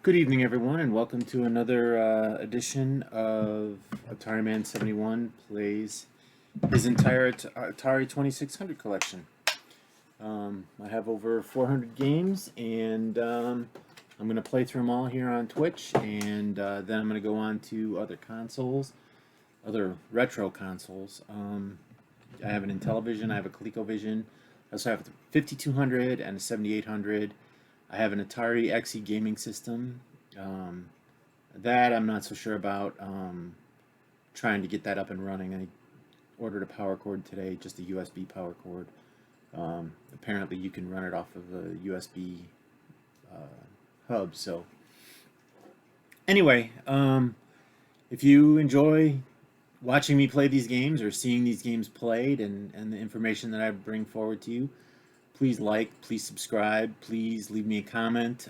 Good evening, everyone, and welcome to another edition of Atari Man 71 plays his entire Atari 2600 collection. I have over 400 games, and I'm going to play through them all here on Twitch, and then I'm going to go on to other consoles, other retro consoles. I have an Intellivision, I have a ColecoVision, I also have a 5200 and a 7800. I have an Atari XE gaming system. That I'm not so sure about. Trying to get that up and running. I ordered a power cord today, just a USB power cord. Apparently, you can run it off of a USB hub. So, anyway, if you enjoy watching me play these games or seeing these games played and the information that I bring forward to you, please like, please subscribe, please leave me a comment.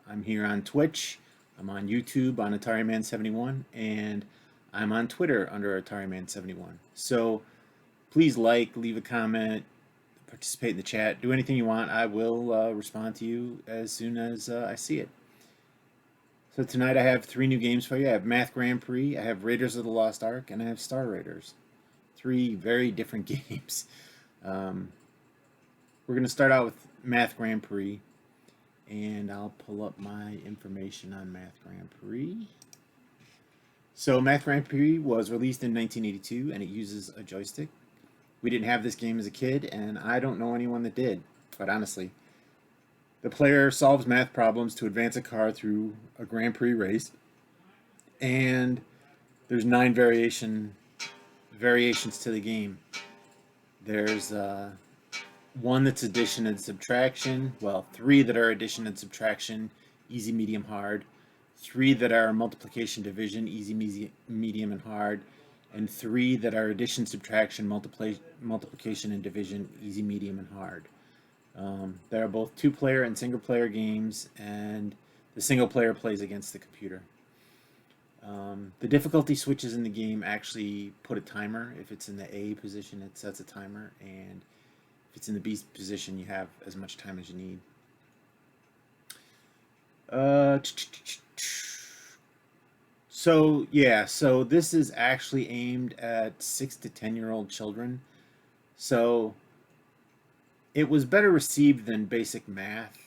I'm here on Twitch, I'm on YouTube on Atari Man 71, and I'm on Twitter under Atari Man 71. So please like, leave a comment, participate in the chat, do anything you want. I will respond to you as soon as I see it. So tonight I have 3 new games for you. I have Math Gran Prix, I have Raiders of the Lost Ark, and I have Star Raiders. 3 very different games. We're going to start out with Math Gran Prix, and I'll pull up my information on Math Gran Prix. So Math Gran Prix was released in 1982, and it uses a joystick. We didn't have this game as a kid, and I don't know anyone that did, but honestly. The player solves math problems to advance a car through a Grand Prix race, and there's 9 variations to the game. There's 1 that's addition and subtraction. Well, 3 that are addition and subtraction, easy, medium, hard. 3 that are multiplication, division, easy, medium, and hard. And 3 that are addition, subtraction, multiplication, and division, easy, medium, and hard. They are both 2-player and single-player games, and the single-player plays against the computer. The difficulty switches in the game actually put a timer. If it's in the A position, it sets a timer, and if it's in the B position, you have as much time as you need. So this is actually aimed at 6 to 10-year-old children. So it was better received than Basic Math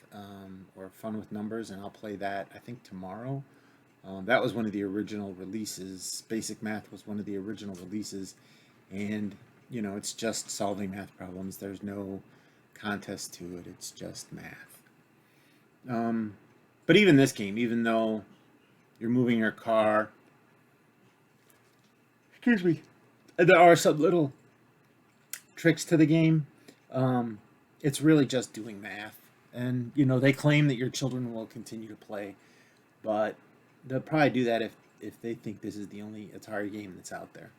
or Fun with Numbers, and I'll play that, I think, tomorrow. That was one of the original releases. Basic Math was one of the original releases, and you know, it's just solving math problems. There's no contest to it. It's just math. But even this game, even though you're moving your car, excuse me, there are some little tricks to the game. It's really just doing math. And, you know, they claim that your children will continue to play, but they'll probably do that if they think this is the only Atari game that's out there.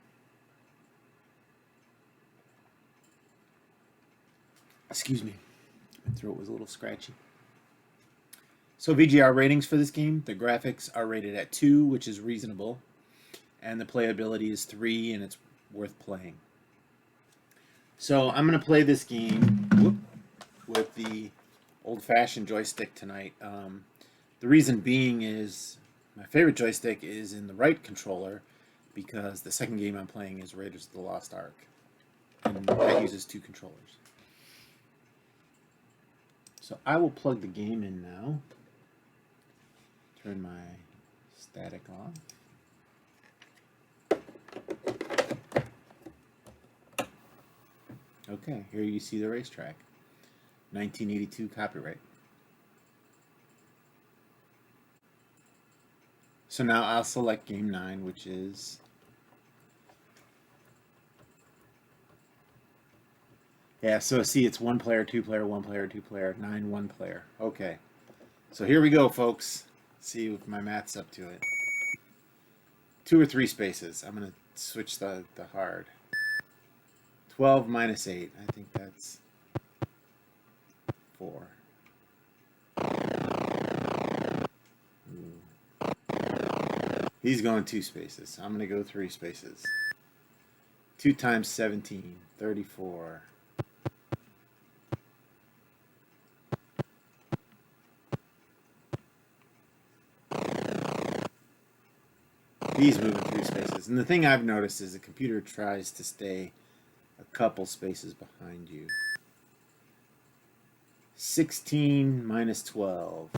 Excuse me, my throat was a little scratchy. So VGR ratings for this game, the graphics are rated at 2, which is reasonable, and the playability is 3, and it's worth playing. So I'm going to play this game with the old-fashioned joystick tonight. The reason being is my favorite joystick is in the right controller, because the second game I'm playing is Raiders of the Lost Ark, and that uses 2 controllers. So I will plug the game in now. Turn my static off. Okay, here you see the racetrack. 1982 copyright. So now I'll select game 9, which is so see, it's 1 player, 2 player, 1 player, 2 player, 9, 1 player. Okay. So here we go, folks. See if my math's up to it. 2 or 3 spaces. I'm going to switch the hard. 12 minus 8. I think that's 4. Ooh. He's going 2 spaces. I'm going to go 3 spaces. 2 times 17, 34. He's moving through spaces. And the thing I've noticed is the computer tries to stay a couple spaces behind you. 16 minus 12.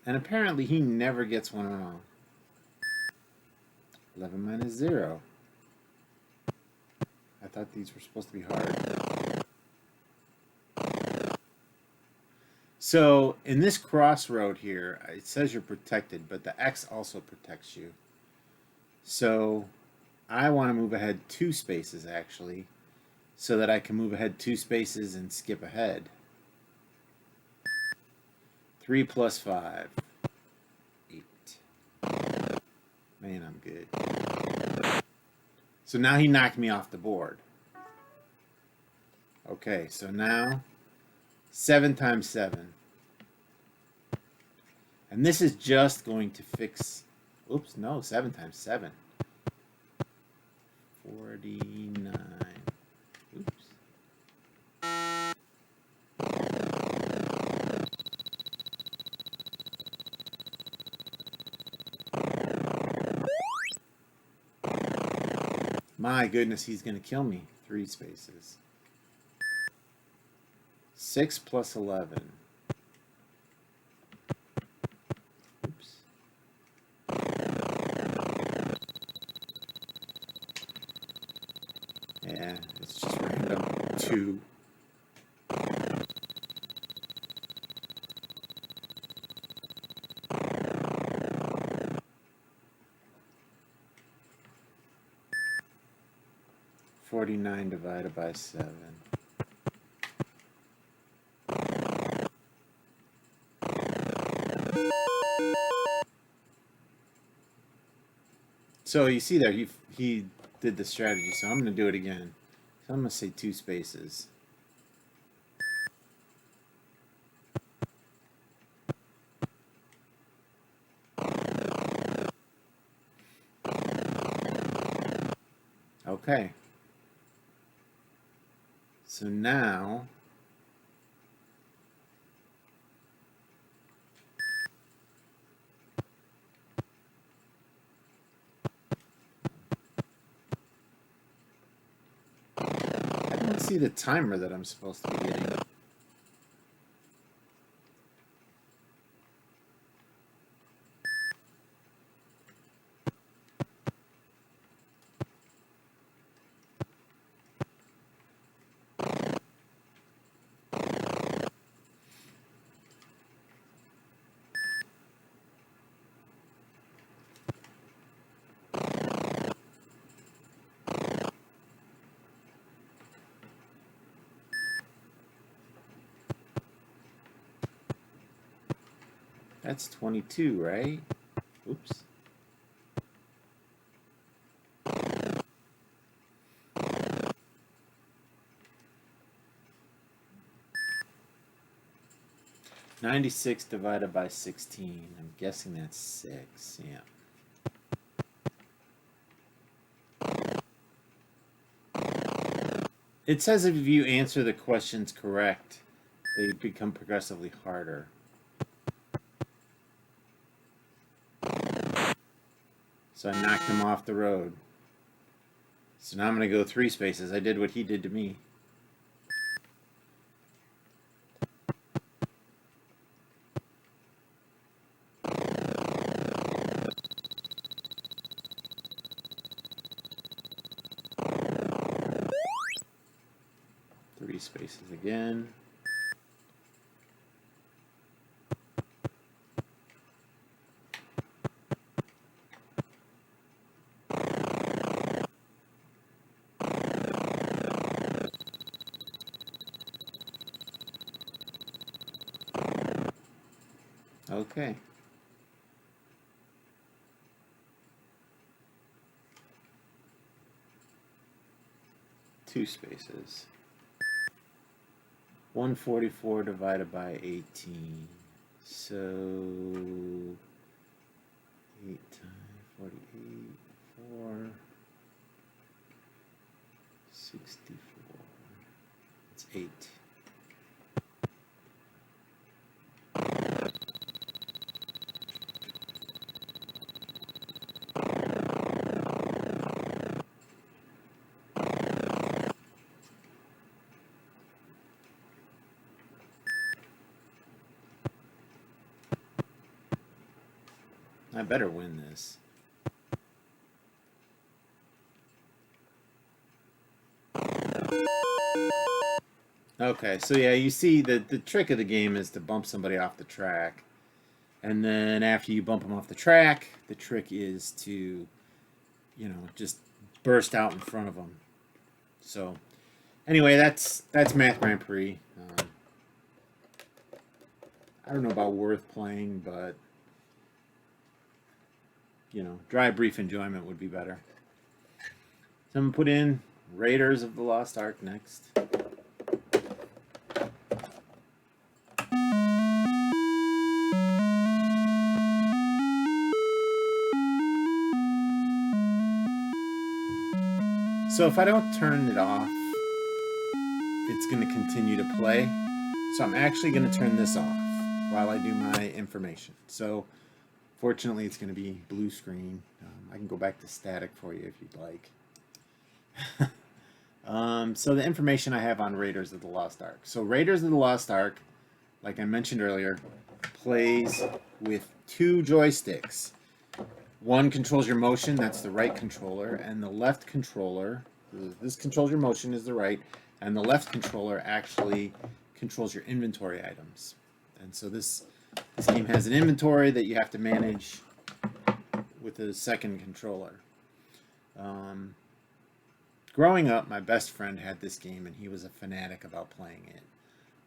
And apparently he never gets one wrong. 11 minus 0. I thought these were supposed to be hard. So in this crossroad here, it says you're protected, but the X also protects you. So I want to move ahead 2 spaces actually, so that I can move ahead 2 spaces and skip ahead. 3 plus 5. 8. Man, I'm good. So now he knocked me off the board. Okay, so now 7 times 7. And this is just going to fix... Oops, no, 7 times 7. 49. Oops. My goodness, he's going to kill me. 3 spaces. 6 plus 11. Oops. Yeah, it's just random. 2. $49 divided by 7. So you see there, he did the strategy. So I'm going to do it again. So I'm going to say 2 spaces. Okay. So now I don't see the timer that I'm supposed to be getting. That's 22, right? Oops. $96 divided by 16. I'm guessing that's 6. Yeah. It says if you answer the questions correct, they become progressively harder. So I knocked him off the road. So now I'm going to go 3 spaces. I did what he did to me. Spaces again. Okay. Two spaces. 144 divided by 18. So 8 times 48, 4, 64. It's 8. I better win this. Okay, so yeah, you see the trick of the game is to bump somebody off the track. And then after you bump them off the track, the trick is to, just burst out in front of them. So, anyway, that's Math Gran Prix. I don't know about worth playing, but dry brief enjoyment would be better. So I'm gonna put in Raiders of the Lost Ark next. So if I don't turn it off, it's going to continue to play. So I'm actually going to turn this off while I do my information. So fortunately, it's going to be blue screen. I can go back to static for you if you'd like. So the information I have on Raiders of the Lost Ark. So Raiders of the Lost Ark, like I mentioned earlier, plays with 2 joysticks. One controls your motion, that's the right controller, and the left controller, this controls your motion, is the right, and the left controller actually controls your inventory items. And so this game has an inventory that you have to manage with a second controller. Growing up, my best friend had this game, and he was a fanatic about playing it.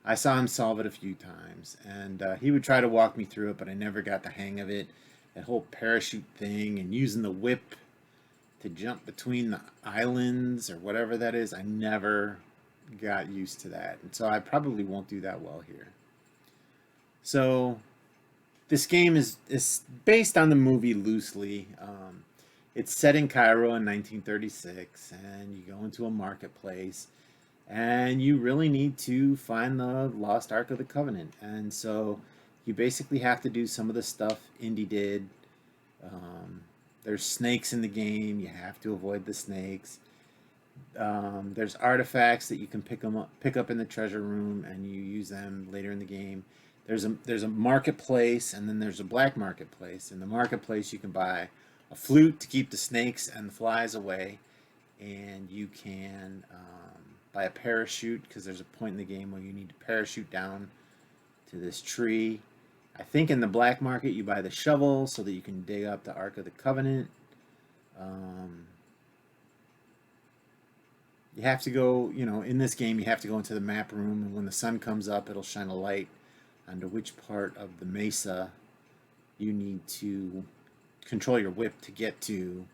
I saw him solve it a few times, and he would try to walk me through it, but I never got the hang of it. That whole parachute thing and using the whip to jump between the islands or whatever that is, I never got used to that. And so I probably won't do that well here. So this game is based on the movie loosely. It's set in Cairo in 1936, and you go into a marketplace, and you really need to find the Lost Ark of the Covenant. And so you basically have to do some of the stuff Indy did. There's snakes in the game. You have to avoid the snakes. There's artifacts that you can pick up in the treasure room, and you use them later in the game. There's a marketplace, and then there's a black marketplace. In the marketplace, you can buy a flute to keep the snakes and the flies away, and you can buy a parachute, because there's a point in the game where you need to parachute down to this tree. I think in the black market you buy the shovel so that you can dig up the Ark of the Covenant. You have to go, in this game you have to go into the map room, and when the sun comes up it'll shine a light onto which part of the mesa you need to control your whip to get to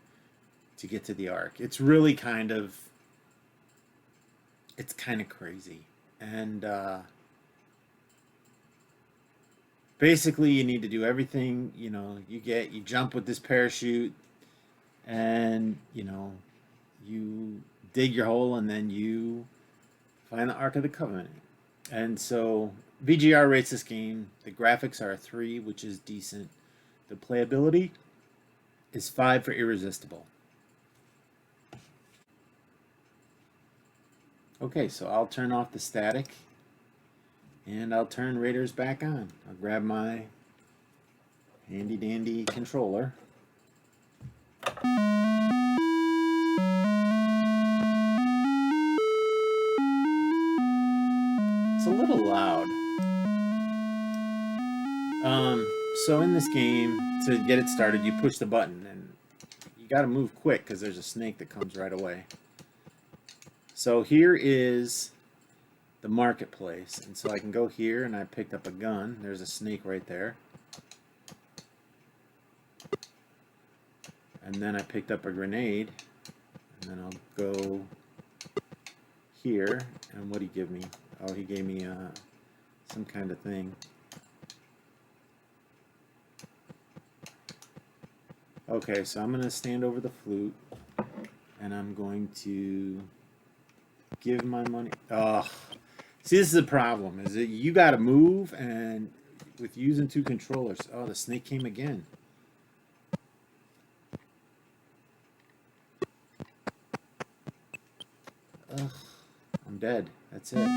the Ark. It's really kind of crazy. And basically, you need to do everything. You jump with this parachute, and you dig your hole, and then you find the Ark of the Covenant. And so VGR rates this game. The graphics are a 3, which is decent. The playability is 5 for irresistible. Okay, so I'll turn off the static. And I'll turn Raiders back on. I'll grab my handy dandy controller. It's a little loud. So in this game, to get it started, you push the button, and you gotta move quick because there's a snake that comes right away. So here is the marketplace, and so I can go here, and I picked up a gun. There's a snake right there. And then I picked up a grenade, and then I'll go here, and what'd he give me? Oh, he gave me some kind of thing. Okay, so I'm going to stand over the flute, and I'm going to give my money. Oh, see, this is the problem, is that you got to move, and with using 2 controllers. Oh, the snake came again. Ugh, I'm dead. That's it. Alright,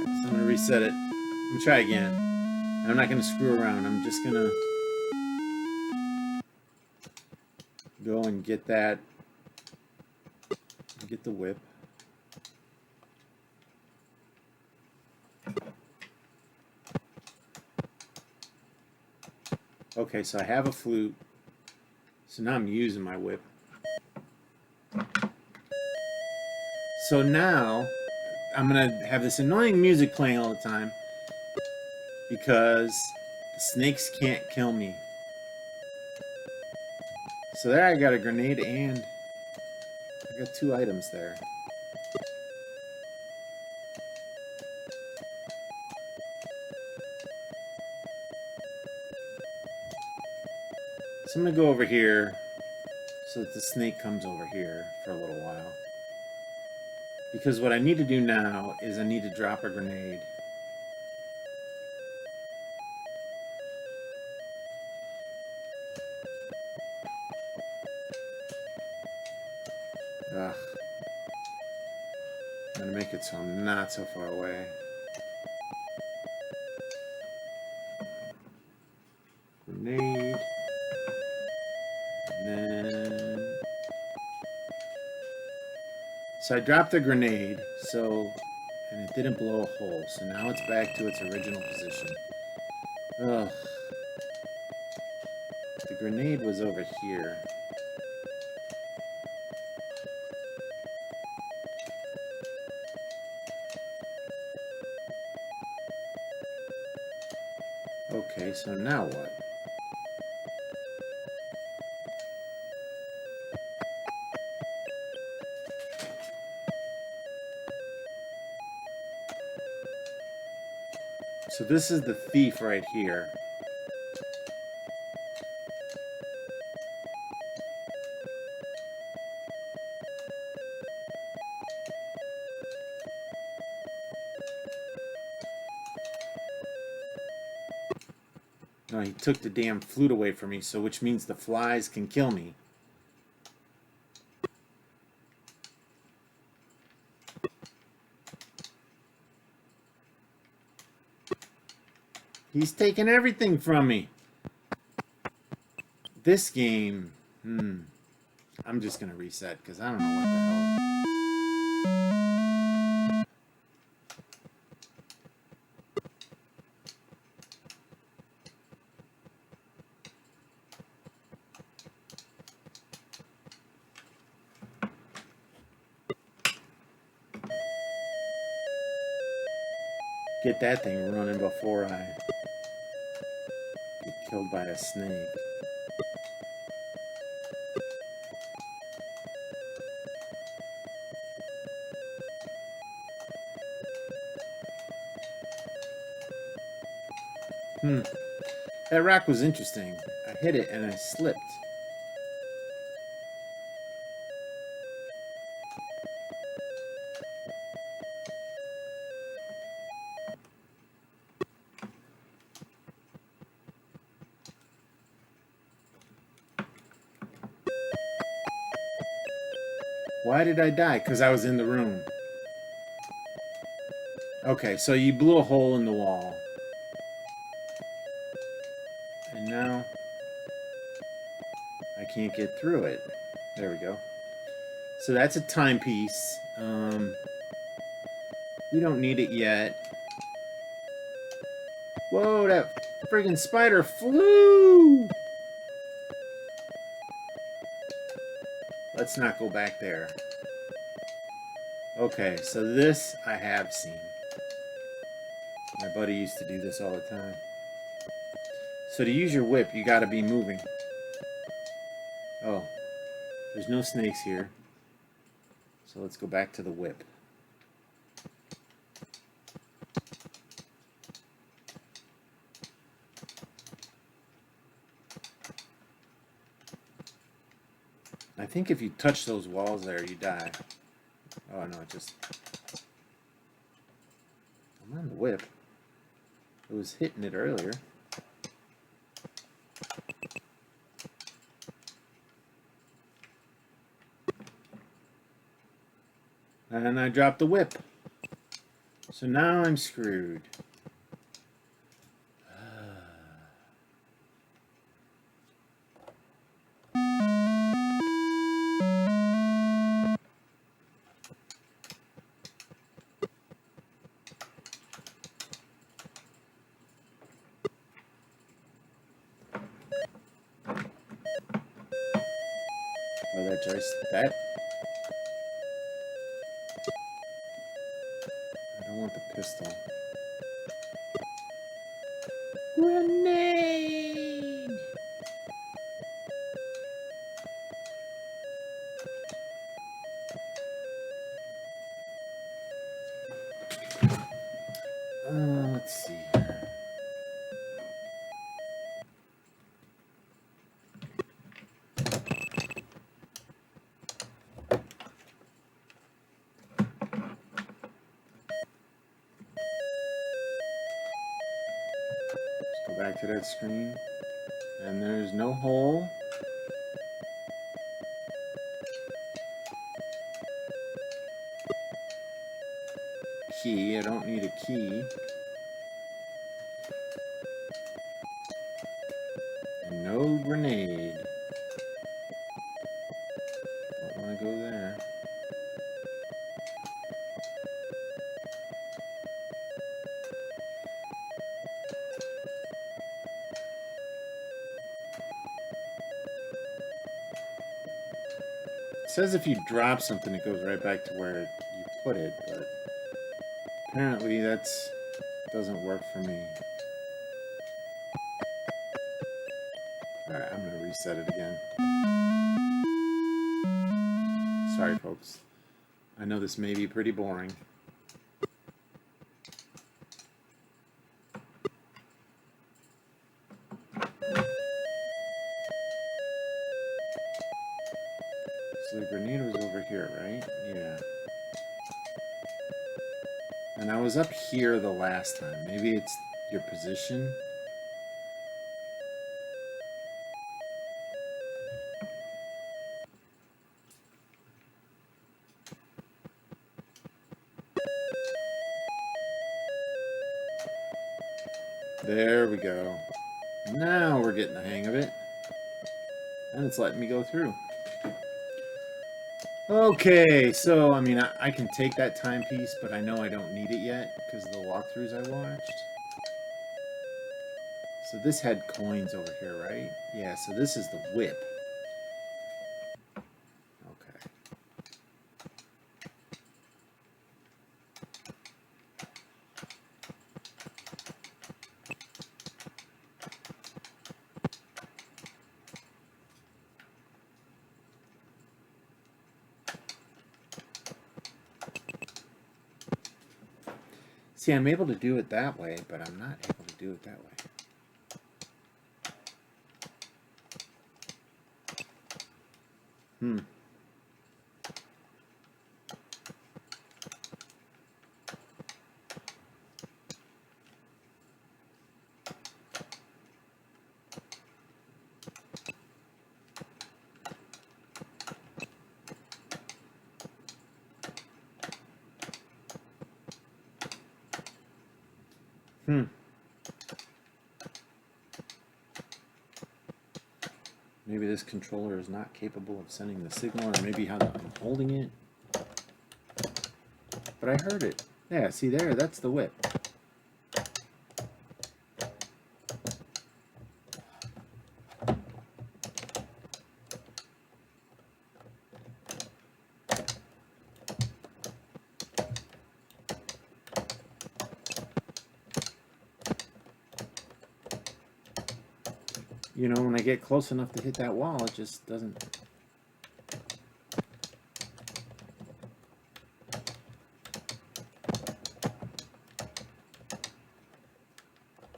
so I'm going to reset it. Let me try again. I'm not going to screw around. I'm just going to go and get that, get the whip. Okay, so I have a flute. So now I'm using my whip. So now I'm going to have this annoying music playing all the time because the snakes can't kill me. So there I got a grenade and I got 2 items there. So I'm going to go over here so that the snake comes over here for a little while. Because what I need to do now is I need to drop a grenade. Ugh. I'm going to make it so I'm not so far away. Grenade. And then... So I dropped the grenade, and it didn't blow a hole, so now it's back to its original position. Ugh. The grenade was over here. Okay, so now what? So this is the thief right here. No, he took the damn flute away from me, so which means the flies can kill me. He's taking everything from me. This game, I'm just going to reset because I don't know what the hell. Get that thing running before I get killed by a snake. That rock was interesting. I hit it and I slipped. Why did I die? Because I was in the room. Okay, so you blew a hole in the wall. And now I can't get through it. There we go. So that's a timepiece. We don't need it yet. Whoa, that friggin' spider flew! Let's not go back there. Okay, so this I have seen. My buddy used to do this all the time. So to use your whip, you gotta be moving. Oh, there's no snakes here. So let's go back to the whip. I think if you touch those walls there, you die. Oh no, I'm on the whip. I was hitting it earlier. And I dropped the whip. So now I'm screwed. that joystick. That. I don't want the pistol. Grenade! Let's see here. Let's go back to that screen. And there's no hole. Key. I don't need a key. And no grenade. Don't want to go there. It says if you drop something, it goes right back to where you put it, but apparently that doesn't work for me. Alright, I'm going to reset it again. Sorry, folks. I know this may be pretty boring. So the grenade was over here, right? Yeah. And I was up here the last time. Maybe it's your position. There we go. Now we're getting the hang of it. And it's letting me go through. Okay, so, I mean, I can take that timepiece, but I know I don't need it yet because of the walkthroughs I watched. So this had coins over here, right? Yeah, so this is the whip. Okay. See, I'm able to do it that way, but I'm not able to do it that way. Maybe this controller is not capable of sending the signal, or maybe how I'm holding it. But I heard it. Yeah, see there, that's the whip. You know, when I get close enough to hit that wall, it just doesn't.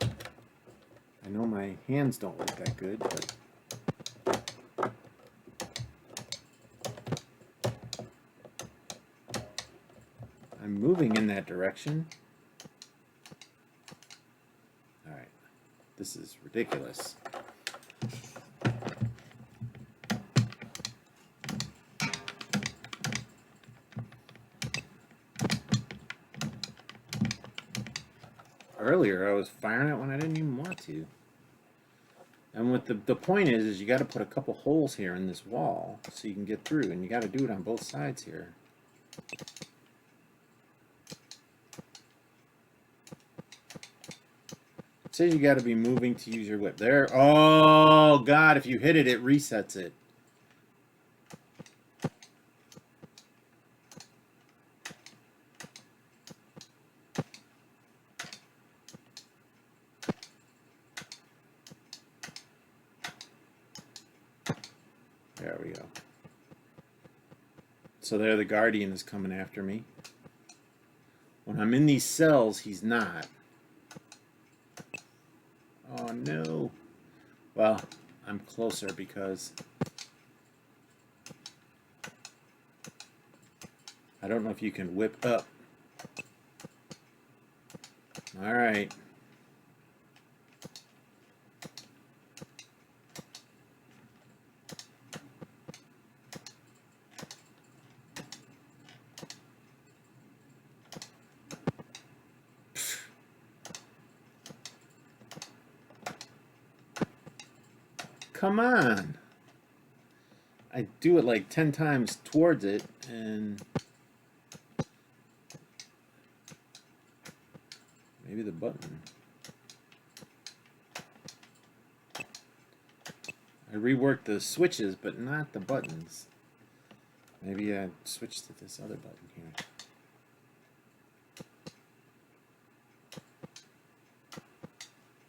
I know my hands don't look that good, but. I'm moving in that direction. All right. This is ridiculous. Earlier, I was firing it when I didn't even want to. And what the point is you got to put a couple holes here in this wall so you can get through, and you got to do it on both sides here. It says you got to be moving to use your whip. There. Oh, God, if you hit it, it resets it. There we go. So there the Guardian is coming after me. When I'm in these cells, he's not. Oh no. Well, I'm closer because I don't know if you can whip up. All right. Come on. I do it like 10 times towards it, and maybe the button. I reworked the switches, but not the buttons. Maybe I switched to this other button here.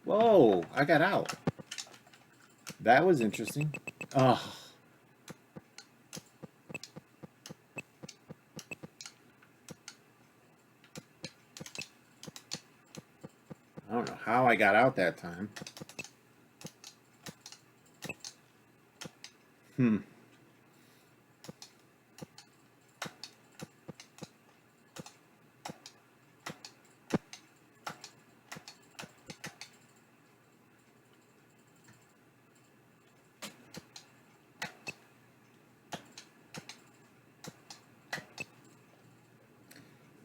Whoa, I got out. That was interesting. Oh. I don't know how I got out that time.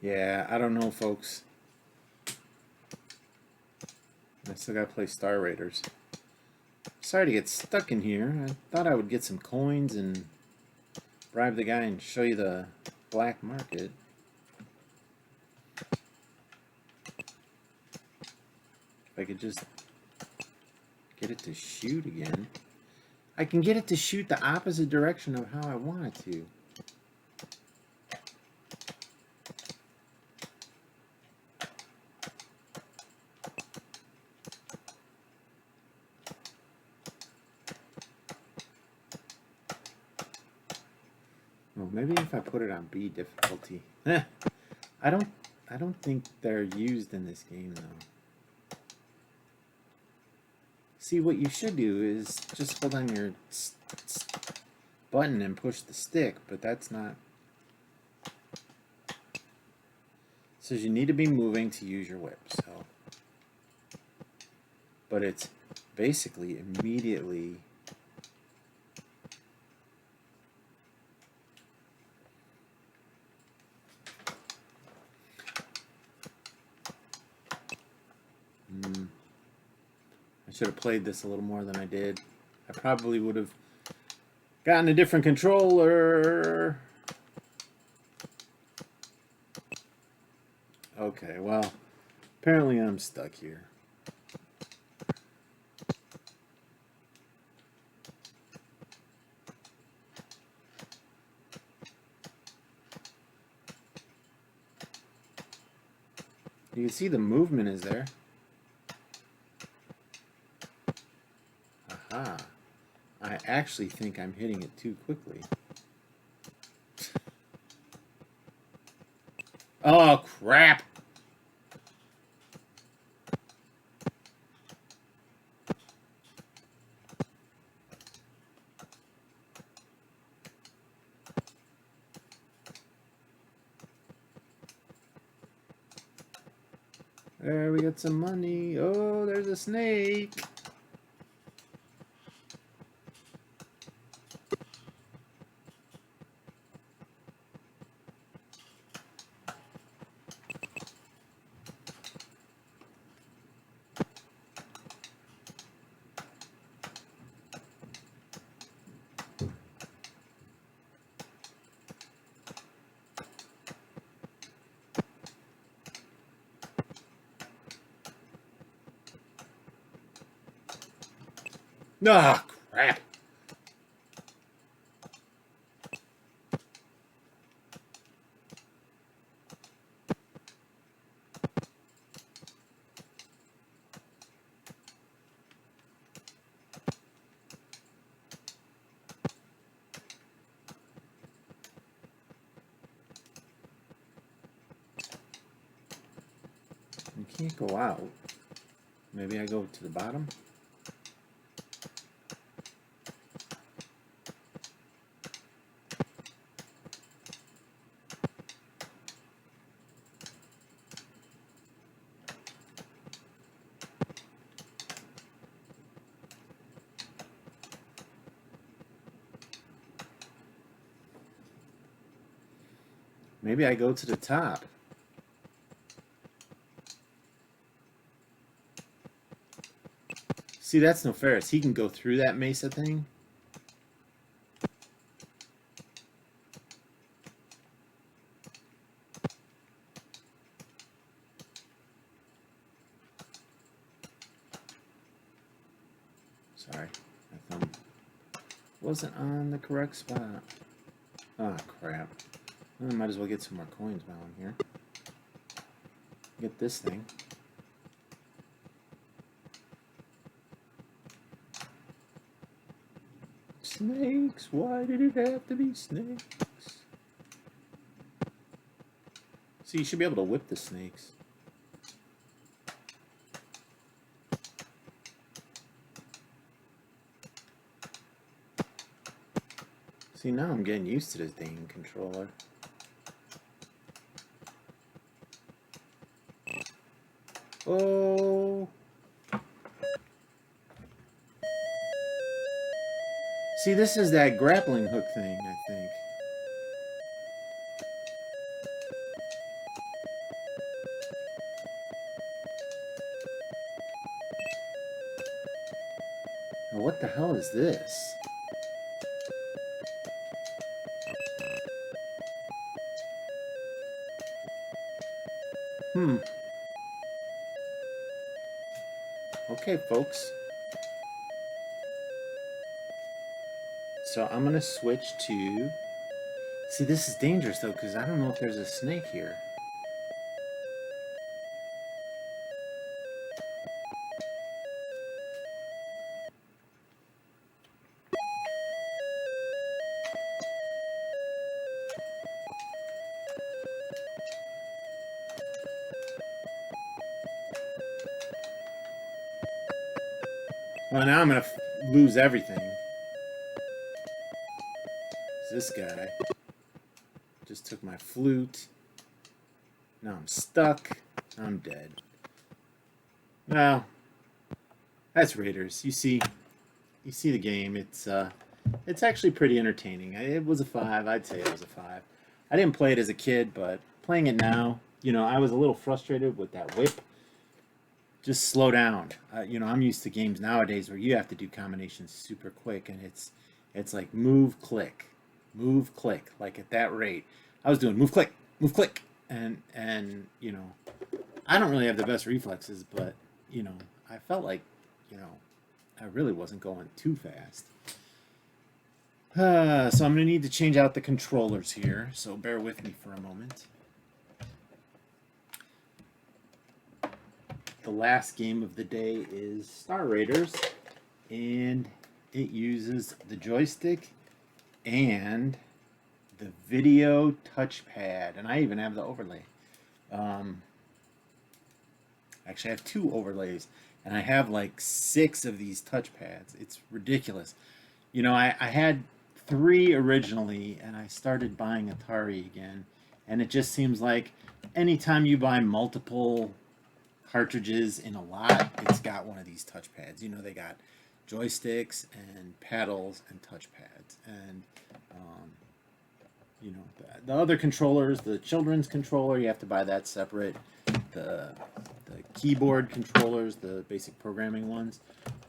Yeah, I don't know, folks. I still gotta play Star Raiders. Sorry to get stuck in here. I thought I would get some coins and bribe the guy and show you the black market. If I could just get it to shoot again. I can get it to shoot the opposite direction of how I want it to. Well, maybe if I put it on B difficulty. I don't think they're used in this game though. See, what you should do is just hold on your button and push the stick, but that's not. It says you need to be moving to use your whip, so. But it's basically immediately. I should have played this a little more than I did. I probably would have gotten a different controller. Okay, well, apparently I'm stuck here. You can see the movement is there. Aha. I actually think I'm hitting it too quickly. Oh, crap! There, we got some money. Oh, there's a snake. Ah, crap. can't go out. Maybe I go to the bottom? Maybe I go to the top. See, that's no fair. He can go through that mesa thing. Sorry, my thumb wasn't on the correct spot. Oh, crap. Well, I might as well get some more coins while I'm here. Get this thing. Snakes, why did it have to be snakes? See, you should be able to whip the snakes. See, now I'm getting used to this dang controller. Oh. See, this is that grappling hook thing, I think. Now, what the hell is this? Okay, folks. So I'm going to switch to... See, this is dangerous, though, because I don't know if there's a snake here. Well, now I'm going to lose everything. This guy just took my flute. Now I'm stuck. I'm dead. Well, that's Raiders. You see the game. It's actually pretty entertaining. It was a 5. I'd say it was a 5. I didn't play it as a kid, but playing it now, you know, I was a little frustrated with that whip. Just slow down. You know, I'm used to games nowadays where you have to do combinations super quick, and it's like move, click, like at that rate. I was doing move, click, and you know, I don't really have the best reflexes, but you know, I felt like, you know, I really wasn't going too fast. So I'm gonna need to change out the controllers here. So bear with me for a moment. The last game of the day is Star Raiders, and it uses the joystick and the video touchpad, and I even have the overlay. Actually, I have 2 overlays, and I have like 6 of these touchpads. It's ridiculous. You know, I had 3 originally, and I started buying Atari again, and it just seems like anytime you buy multiple cartridges in a lot, it's got one of these touchpads. You know, they got joysticks and paddles and touchpads, and you know, the other controllers, the children's controller, you have to buy that separate. The keyboard controllers, the basic programming ones,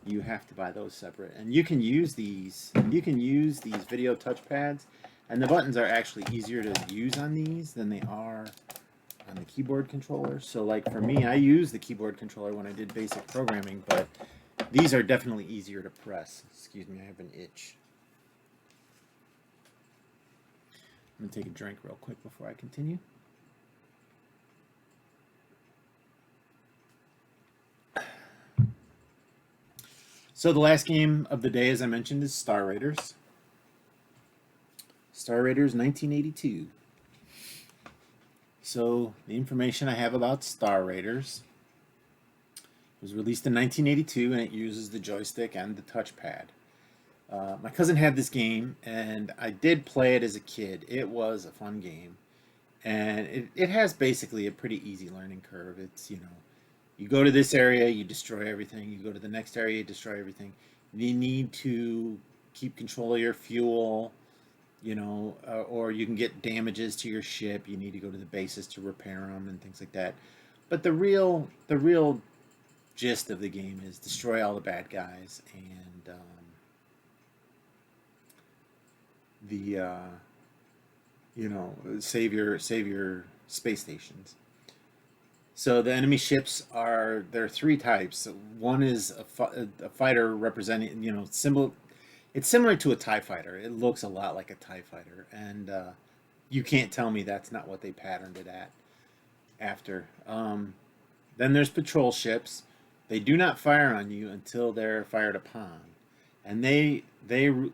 you have to buy those separate. And you can use these video touchpads, and the buttons are actually easier to use on these than they are on the keyboard controller. So like for me, I use the keyboard controller when I did basic programming, but these are definitely easier to press. Excuse me, I have an itch. I'm gonna take a drink real quick before I continue. So the last game of the day, as I mentioned, is Star Raiders. Star Raiders 1982. So the information I have about Star Raiders was released in 1982, and it uses the joystick and the touchpad. My cousin had this game, and I did play it as a kid. It was a fun game, and it has basically a pretty easy learning curve. It's, you go to this area, you destroy everything. You go to the next area, you destroy everything. You need to keep control of your fuel, or you can get damages to your ship. You need to go to the bases to repair them and things like that. But the real gist of the game is destroy all the bad guys and save your space stations. So the enemy ships there are three types. One is a fighter representing, symbol. It's similar to a TIE fighter. It looks a lot like a TIE fighter, and you can't tell me that's not what they patterned it after. Then there's patrol ships. They do not fire on you until they're fired upon, and they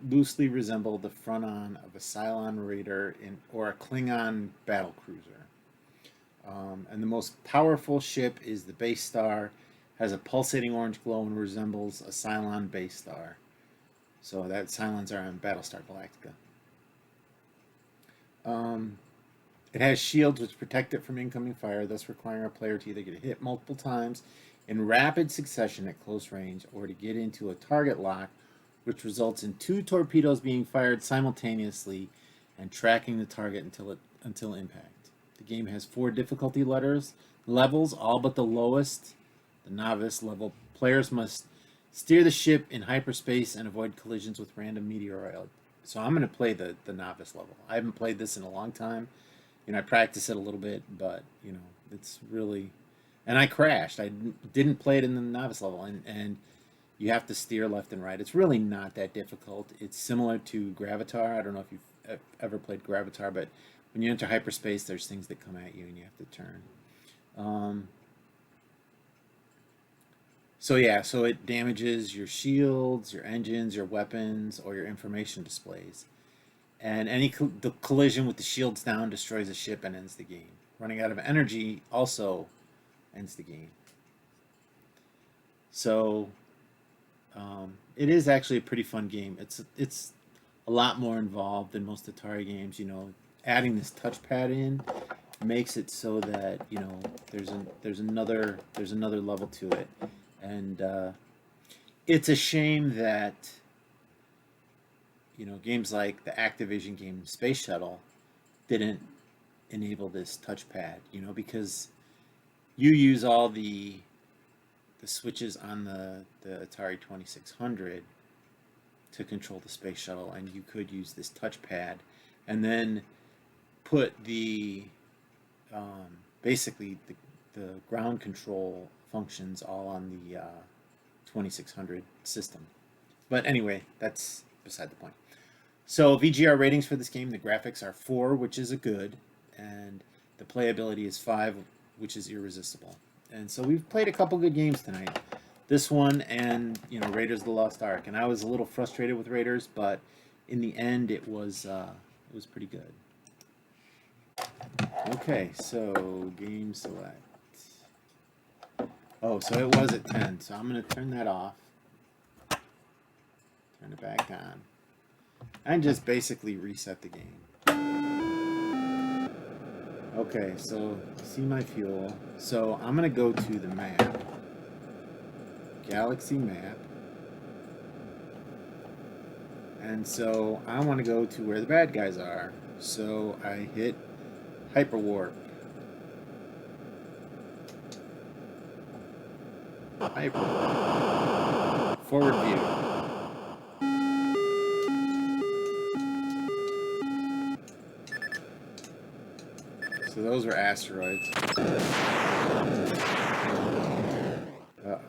loosely resemble the front-on of a Cylon raider or a Klingon battle cruiser. And the most powerful ship is the base star, has a pulsating orange glow and resembles a Cylon base star. So that Cylons are on Battlestar Galactica. It has shields which protect it from incoming fire, thus requiring a player to either get hit multiple times in rapid succession at close range or to get into a target lock, which results in 2 torpedoes being fired simultaneously and tracking the target until impact. The game has 4 difficulty levels, all but the lowest, the novice level. Players must steer the ship in hyperspace and avoid collisions with random meteoroid. So I'm going to play the novice level. I haven't played this in a long time. I practice it a little bit, but it's really, and I crashed. I didn't play it in the novice level, and you have to steer left and right. It's really not that difficult. It's similar to Gravitar. I don't know if you've ever played Gravitar, but when you enter hyperspace, there's things that come at you and you have to turn. So it damages your shields, your engines, your weapons, or your information displays. And the collision with the shields down destroys the ship and ends the game. Running out of energy also ends the game. So it is actually a pretty fun game. It's a lot more involved than most Atari games. Adding this touchpad in makes it so that there's another level to it, and it's a shame that games like the Activision game Space Shuttle didn't enable this touchpad. Because you use all the switches on the Atari 2600 to control the Space Shuttle, and you could use this touchpad, and then put basically the ground control functions all on the 2600 system. But anyway, that's beside the point. So VGR ratings for this game: the graphics are 4, which is a good, and the playability is 5, which is irresistible. And so we've played a couple good games tonight. This one and Raiders of the Lost Ark, and I was a little frustrated with Raiders, but in the end it was pretty good. Okay, so game select. Oh, so it was at 10, so I'm going to turn that off. Turn it back on. And just basically reset the game. Okay, so see my fuel. So I'm going to go to the map. Galaxy map. And so I want to go to where the bad guys are. So I hit Hyperwarp. Hyperwarp. Forward view. So those were asteroids. Uh-oh.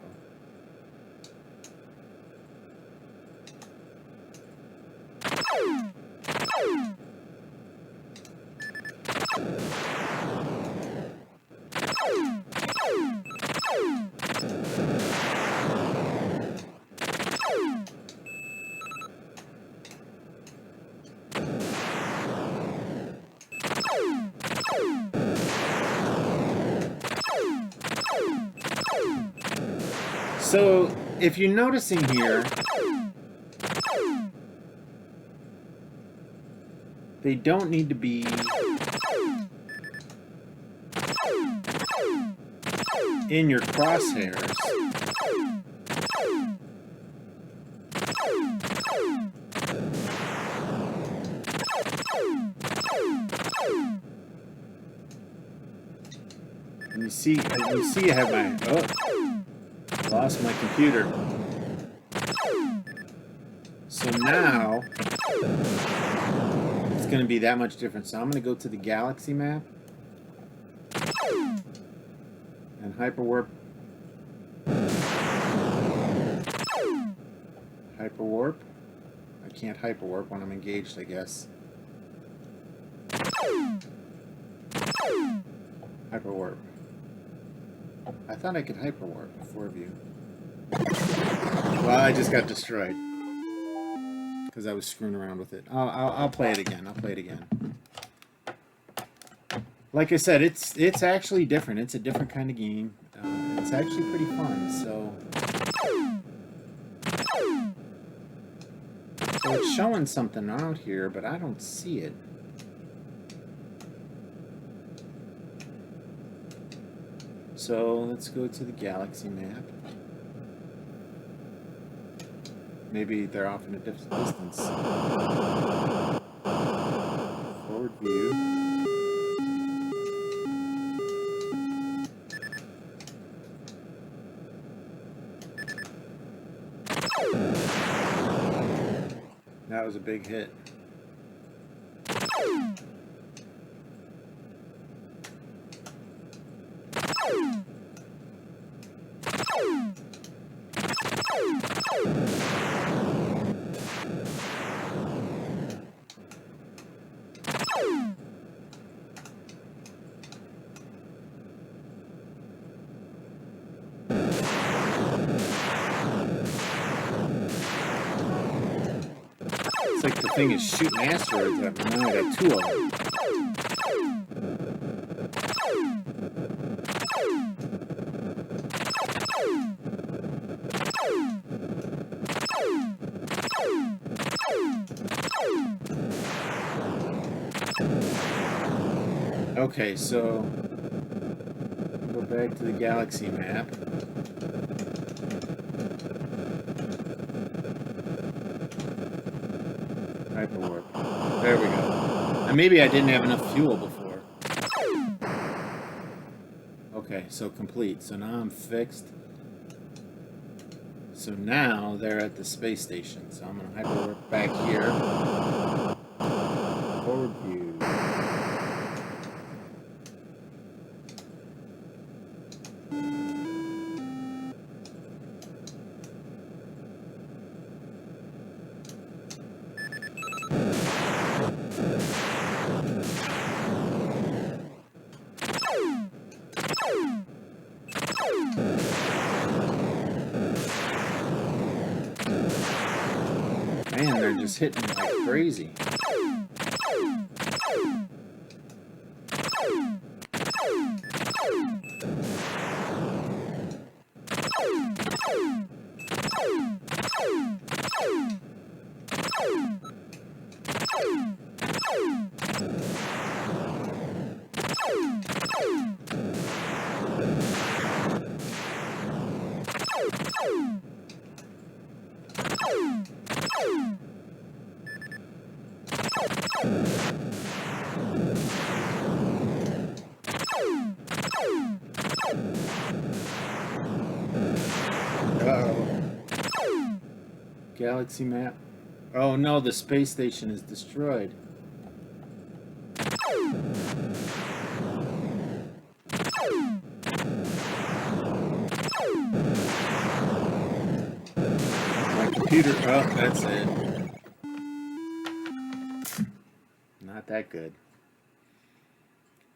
So, if you're noticing here, they don't need to be in your crosshairs. And you see I have my, lost my computer. So now, it's going to be that much different. So I'm going to go to the galaxy map. And hyperwarp. Hyperwarp. I can't hyperwarp when I'm engaged, I guess. Hyperwarp. I thought I could hyperwarp before view. Well, I just got destroyed because I was screwing around with it. I'll play it again. I'll play it again. Like I said, it's actually different. It's a different kind of game. It's actually pretty fun. So it's showing something out here, but I don't see it. So let's go to the galaxy map. Maybe they're off in a distance. Forward view. That was a big hit. It's like the thing is shooting asteroids at me. Now I got two of them. Okay, so go back to the galaxy map. Hyperwarp. There we go. And maybe I didn't have enough fuel before. Okay, so complete. So now I'm fixed. So now they're at the space station. So I'm going to hyperwarp back here. Forward view. Man, they're just hitting me like crazy. Uh-oh. Galaxy map. Oh no, the space station is destroyed. My computer, oh, that's it. Not that good.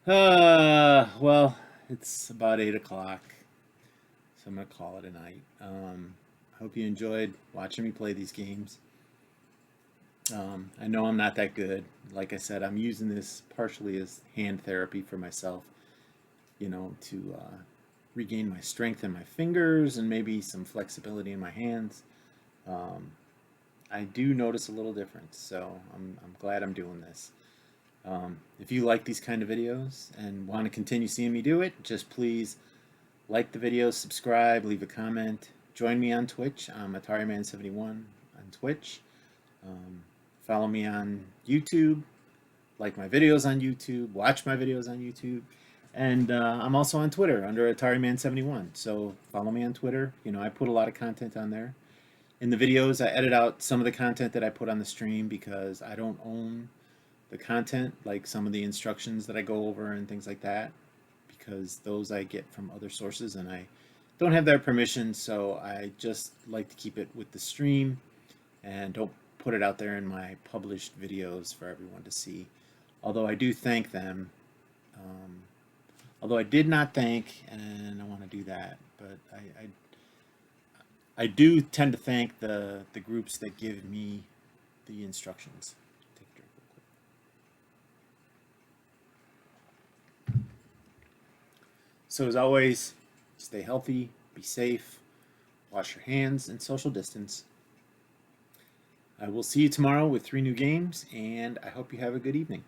Well, it's about 8 o'clock, so I'm going to call it a night. Hope you enjoyed watching me play these games. I know I'm not that good. Like I said, I'm using this partially as hand therapy for myself, you know, to regain my strength in my fingers and maybe some flexibility in my hands. I do notice a little difference, so I'm glad I'm doing this. If you like these kind of videos and want to continue seeing me do it, just please like the video, subscribe, leave a comment. Join me on Twitch. I'm AtariMan71 on Twitch. Follow me on YouTube. Like my videos on YouTube. Watch my videos on YouTube. And I'm also on Twitter under AtariMan71. So follow me on Twitter. You know, I put a lot of content on there. In the videos, I edit out some of the content that I put on the stream because I don't own the content, like some of the instructions that I go over and things like that, because those I get from other sources and I don't have their permission, so I just like to keep it with the stream and don't put it out there in my published videos for everyone to see. Although I do thank them. Although I did not thank, and I want to do that, but I do tend to thank the groups that give me the instructions. Take a drink real quick. So as always, stay healthy, be safe, wash your hands, and social distance. I will see you tomorrow with 3 new games, and I hope you have a good evening.